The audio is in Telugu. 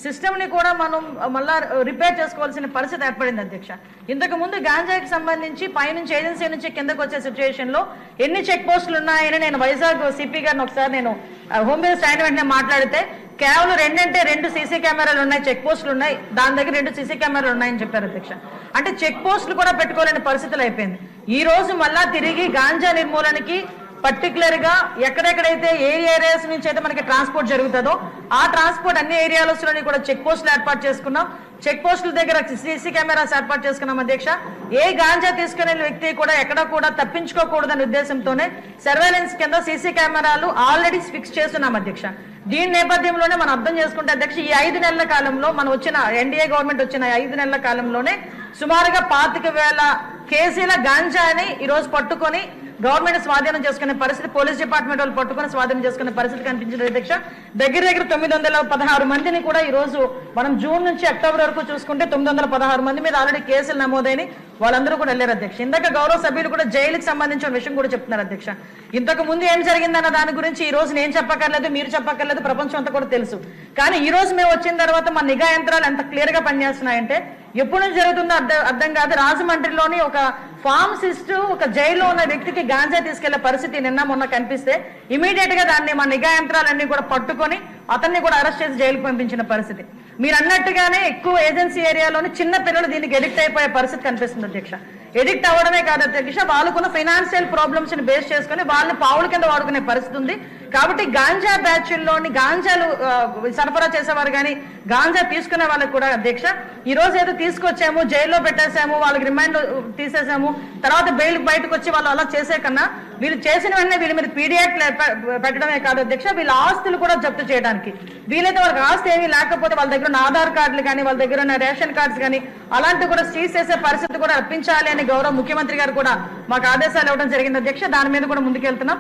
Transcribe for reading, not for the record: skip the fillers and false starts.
సిస్టమ్ని కూడా మనం మళ్ళా రిపేర్ చేసుకోవాల్సిన పరిస్థితి ఏర్పడింది అధ్యక్ష. ఇంతకు ముందు గాంజాకి సంబంధించి పైనుంచి ఏజెన్సీ నుంచి కిందకు వచ్చే సిచ్యువేషన్లో ఎన్ని చెక్ పోస్టులు ఉన్నాయని నేను వైజాగ్ సిపి గారిని ఒకసారి నేను హోమ్ మినిస్టర్ అయిన వెంటనే మాట్లాడితే కేవలం 2 సీసీ కెమెరాలు ఉన్నాయి, చెక్ పోస్టులు ఉన్నాయి, దాని దగ్గర 2 సీసీ కెమెరాలు ఉన్నాయని చెప్పారు అధ్యక్ష. అంటే చెక్ పోస్టులు కూడా పెట్టుకోలేని పరిస్థితులు అయిపోయింది. ఈ రోజు మళ్ళా తిరిగి గాంజా నిర్మూలనకి పర్టికులర్ గా ఎక్కడెక్కడైతే ఏ ఏరియాస్ నుంచి అయితే మనకి ట్రాన్స్పోర్ట్ జరుగుతుందో ఆ ట్రాన్స్పోర్ట్ అన్ని ఏరియాలలోని కూడా చెక్ పోస్టులు ఏర్పాటు చేసుకున్నాం. చెక్ పోస్టుల దగ్గర సీసీ కెమెరాస్ ఏర్పాటు చేసుకున్నాం అధ్యక్ష. ఏ గాంజా తీసుకునే వ్యక్తి కూడా ఎక్కడ కూడా తప్పించుకోకూడదనే ఉద్దేశంతోనే సర్వేలెన్స్ కింద సీసీ కెమెరాలు ఆల్రెడీ ఫిక్స్ చేస్తున్నాం అధ్యక్ష. దీని నేపథ్యంలోనే మనం అర్థం చేసుకుంటే అధ్యక్ష, ఈ 5 నెలల కాలంలో మనం వచ్చిన ఎన్డీఏ గవర్నమెంట్ వచ్చిన 5 నెలల కాలంలోనే సుమారుగా 25,000 కేజీల గాంజాని ఈరోజు పట్టుకొని గవర్నమెంట్ స్వాధీనం చేసుకునే పరిస్థితి, పోలీస్ డిపార్ట్మెంట్ వాళ్ళు పట్టుకుని స్వాధీనం చేసుకునే పరిస్థితి కనిపించింది అధ్యక్ష. దగ్గర 916 మందిని కూడా ఈ రోజు మనం జూన్ నుంచి అక్టోబర్ వరకు చూసుకుంటే 916 మంది మీద ఆల్రెడీ కేసులు నమోదైన వాళ్ళందరూ కూడా వెళ్ళారు అధ్యక్ష. ఇందాక గౌరవ సభ్యులు కూడా జైలుకి సంబంధించిన విషయం కూడా చెప్తున్నారు అధ్యక్ష. ఇంతకు ముందు ఏం జరిగిందన్న దాని గురించి ఈ రోజు నేను చెప్పక్కర్లేదు, మీరు చెప్పక్కర్లేదు, ప్రపంచం అంతా కూడా తెలుసు. కానీ ఈ రోజు మేము వచ్చిన తర్వాత మా నిఘా యంత్రాలు ఎంత క్లియర్ గా పనిచేస్తున్నాయంటే ఎప్పుడు నుంచి జరుగుతుందో అర్థం కాదు. రాజమండ్రిలోని ఒక ఫార్మసిస్ట్ ఒక జైల్లో ఉన్న వ్యక్తికి గాంజా తీసుకెళ్లే పరిస్థితి నిన్న మొన్న కనిపిస్తే ఇమీడియట్ గా దాన్ని మా నిఘా యంత్రాలన్నీ కూడా పట్టుకొని అతన్ని కూడా అరెస్ట్ చేసి జైలుకు పంపించిన పరిస్థితి. మీరు అన్నట్టుగానే ఎక్కువ ఏజెన్సీ ఏరియాలోని చిన్న పిల్లలు దీనికి ఎడిక్ట్ అయిపోయే పరిస్థితి కనిపిస్తుంది అధ్యక్ష. ఎడిక్ట్ అవ్వడమే కాదు అధ్యక్ష, వాళ్ళకున్న ఫైనాన్షియల్ ప్రాబ్లమ్స్ ని బేస్ చేసుకుని వాళ్ళని పావుల కింద వాడుకునే పరిస్థితి ఉంది. కాబట్టి గాంజా బ్యాచ్ల్లోని గాంజాలు సరఫరా చేసేవారు కానీ గాంజా తీసుకునే వాళ్ళకి కూడా అధ్యక్ష ఈ రోజు ఏదో తీసుకొచ్చాము, జైల్లో పెట్టేసాము, వాళ్ళకి రిమాండ్ తీసేసాము, తర్వాత బెయిల్ బయటకు వచ్చి వాళ్ళు అలా చేసే కన్నా వీళ్ళు చేసిన వెంటనే వీళ్ళ మీద పీడియాక్ట్ పెట్టడమే కాదు అధ్యక్ష, వీళ్ళ ఆస్తులు కూడా జప్తు చేయడానికి వీలైతే వాళ్ళకి ఆస్తి ఏమీ లేకపోతే వాళ్ళ దగ్గర ఉన్న ఆధార్ కార్డులు కానీ వాళ్ళ దగ్గర ఉన్న రేషన్ కార్డ్స్ కానీ అలాంటివి కూడా సీజ్ చేసే పరిస్థితి కూడా రప్పించాలి అని గౌరవ ముఖ్యమంత్రి గారు కూడా మాకు ఆదేశాలు ఇవ్వడం జరిగింది అధ్యక్ష. దాని మీద కూడా ముందుకెళ్తున్నాం.